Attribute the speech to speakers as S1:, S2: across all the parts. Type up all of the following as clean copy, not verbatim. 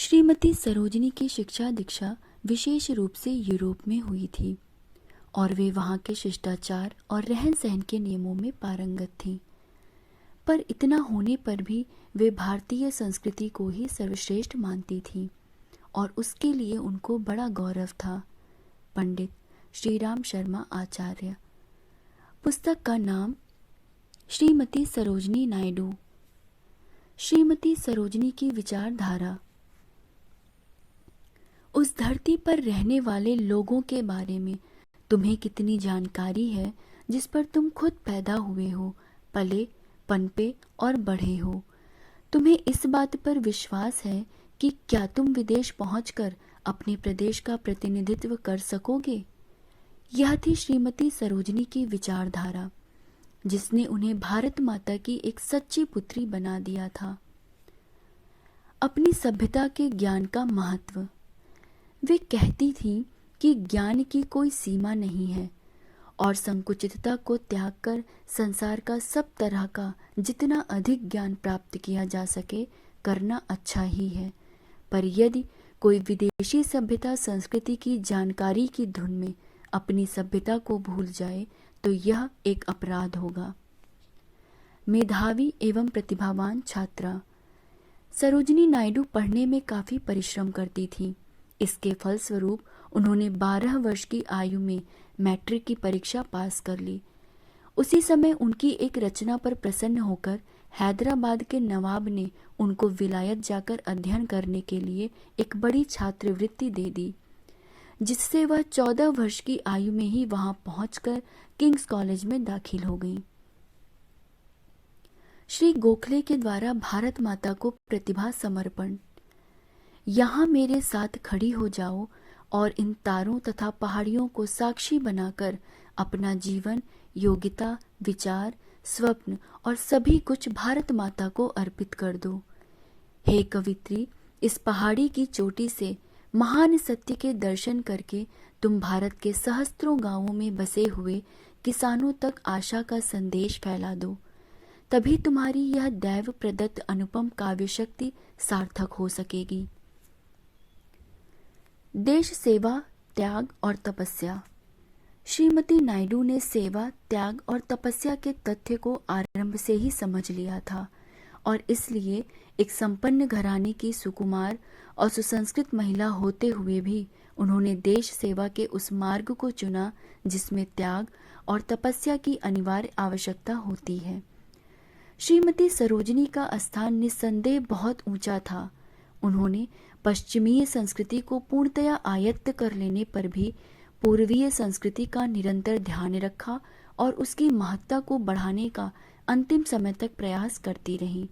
S1: श्रीमती सरोजिनी की शिक्षा दीक्षा विशेष रूप से यूरोप में हुई थी और वे वहाँ के शिष्टाचार और रहन सहन के नियमों में पारंगत थीं। पर इतना होने पर भी वे भारतीय संस्कृति को ही सर्वश्रेष्ठ मानती थीं और उसके लिए उनको बड़ा गौरव था। पंडित श्रीराम शर्मा आचार्य। पुस्तक का नाम श्रीमती सरोजिनी नायडू। श्रीमती सरोजिनी की विचारधारा। उस धरती पर रहने वाले लोगों के बारे में तुम्हें कितनी जानकारी है जिस पर तुम खुद पैदा हुए हो, पले, पनपे और बढ़े हो। तुम्हें इस बात पर विश्वास है कि क्या तुम विदेश पहुंचकर अपने प्रदेश का प्रतिनिधित्व कर सकोगे? यह थी श्रीमती सरोजिनी की विचारधारा, जिसने उन्हें भारत माता की एक सच्ची पुत्री बना दिया था। अपनी सभ्यता के ज्ञान का महत्व। वे कहती थीं कि ज्ञान की कोई सीमा नहीं है और संकुचितता को त्याग कर संसार का सब तरह का जितना अधिक ज्ञान प्राप्त किया जा सके करना अच्छा ही है। पर यदि कोई विदेशी सभ्यता संस्कृति की जानकारी की धुन में अपनी सभ्यता को भूल जाए तो यह एक अपराध होगा। मेधावी एवं प्रतिभावान छात्रा। सरोजिनी नायडू पढ़ने में काफ़ी परिश्रम करती थी। इसके फलस्वरूप उन्होंने 12 वर्ष की आयु में मैट्रिक की परीक्षा पास कर ली। उसी समय उनकी एक रचना पर प्रसन्न होकर हैदराबाद के नवाब ने उनको विलायत जाकर अध्ययन करने के लिए एक बड़ी छात्रवृत्ति दे दी, जिससे वह 14 वर्ष की आयु में ही वहां पहुंचकर किंग्स कॉलेज में दाखिल हो गईं। श्री गोखले के द्वारा भारत माता को प्रतिभा समर्पण। यहाँ मेरे साथ खड़ी हो जाओ और इन तारों तथा पहाड़ियों को साक्षी बनाकर अपना जीवन, योग्यता, विचार, स्वप्न और सभी कुछ भारत माता को अर्पित कर दो। हे कवित्री, इस पहाड़ी की चोटी से महान सत्य के दर्शन करके तुम भारत के सहस्त्रों गांवों में बसे हुए किसानों तक आशा का संदेश फैला दो। तभी तुम्हारी यह दैव प्रदत्त अनुपम काव्य शक्ति सार्थक हो सकेगी। देश सेवा, त्याग और तपस्या। श्रीमती नायडू ने सेवा, त्याग और तपस्या के तथ्य को आरंभ से ही समझ लिया था और इसलिए एक संपन्न घराने की सुकुमार और सुसंस्कृत महिला होते हुए भी उन्होंने देश सेवा के उस मार्ग को चुना जिसमें त्याग और तपस्या की अनिवार्य आवश्यकता होती है। श्रीमती सरोजिनी का स्थान निस्संदेह बहुत ऊंचा था। उन्होंने पश्चिमीय संस्कृति को पूर्णतया आयत्त कर लेने पर भी पूर्वीय संस्कृति का निरंतर ध्यान रखा और उसकी महत्ता को बढ़ाने का अंतिम समय तक प्रयास करती रहीं।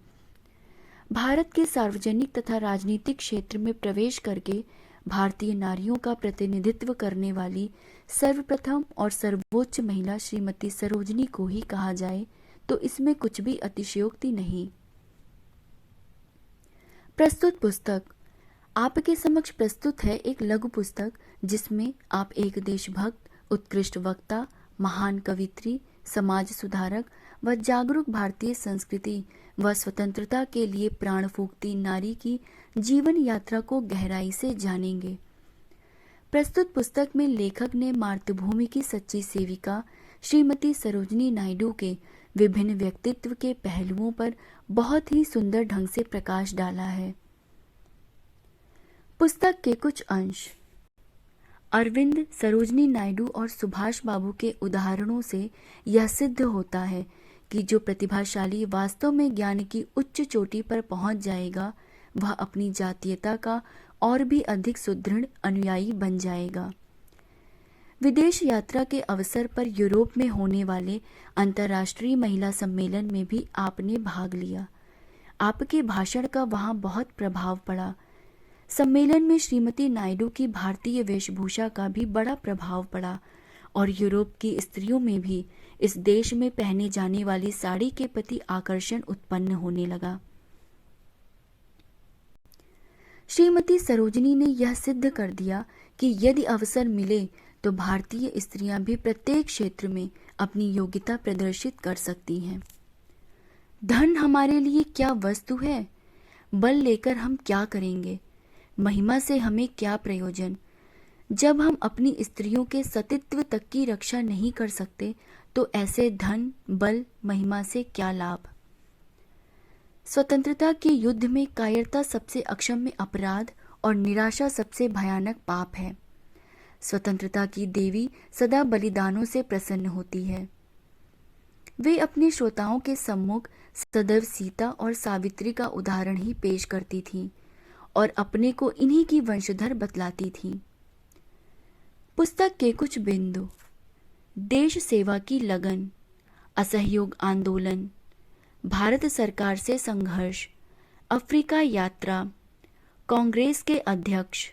S1: भारत के सार्वजनिक तथा राजनीतिक क्षेत्र में प्रवेश करके भारतीय नारियों का प्रतिनिधित्व करने वाली सर्वप्रथम और सर्वोच्च महिला श्रीमती सरोजिनी को ही कहा जाए तो इसमें कुछ भी अतिशयोक्ति नहीं। प्रस्तुत पुस्तक। आपके समक्ष प्रस्तुत है एक लघु पुस्तक जिसमें आप एक देशभक्त, उत्कृष्ट वक्ता, महान कवित्री, समाज सुधारक व जागरूक भारतीय संस्कृति व स्वतंत्रता के लिए प्राण फूंकती नारी की जीवन यात्रा को गहराई से जानेंगे। प्रस्तुत पुस्तक में लेखक ने मातृभूमि की सच्ची सेविका श्रीमती सरोजिनी नायडू के विभिन्न व्यक्तित्व के पहलुओं पर बहुत ही सुंदर ढंग से प्रकाश डाला है। पुस्तक के कुछ अंश। अरविंद, सरोजिनी नायडू और सुभाष बाबू के उदाहरणों से यह सिद्ध होता है कि जो प्रतिभाशाली वास्तव में ज्ञान की उच्च चोटी पर पहुंच जाएगा वह अपनी जातीयता का और भी अधिक सुदृढ़ अनुयायी बन जाएगा। विदेश यात्रा के अवसर पर यूरोप में होने वाले अंतर्राष्ट्रीय महिला सम्मेलन में भी आपने भाग लिया। आपके भाषण का वहां बहुत प्रभाव पड़ा। सम्मेलन में श्रीमती नायडू की भारतीय वेशभूषा का भी बड़ा प्रभाव पड़ा और यूरोप की स्त्रियों में भी इस देश में पहने जाने वाली साड़ी के प्रति आकर्षण उत्पन्न होने लगा। श्रीमती सरोजिनी ने यह सिद्ध कर दिया कि यदि अवसर मिले तो भारतीय स्त्रियां भी प्रत्येक क्षेत्र में अपनी योग्यता प्रदर्शित कर सकती हैं। धन हमारे लिए क्या वस्तु है? बल लेकर हम क्या करेंगे? महिमा से हमें क्या प्रयोजन? जब हम अपनी स्त्रियों के सतीत्व तक की रक्षा नहीं कर सकते तो ऐसे धन, बल, महिमा से क्या लाभ? स्वतंत्रता के युद्ध में कायरता सबसे अक्षम्य अपराध और निराशा सबसे भयानक पाप है। स्वतंत्रता की देवी सदा बलिदानों से प्रसन्न होती है। वे अपने श्रोताओं के सम्मुख सदैव सीता और सावित्री का उदाहरण ही पेश करती थीं और अपने को इन्हीं की वंशधर बतलाती थीं। पुस्तक के कुछ बिंदु: देश सेवा की लगन, असहयोग आंदोलन, भारत सरकार से संघर्ष, अफ्रीका यात्रा, कांग्रेस के अध्यक्ष,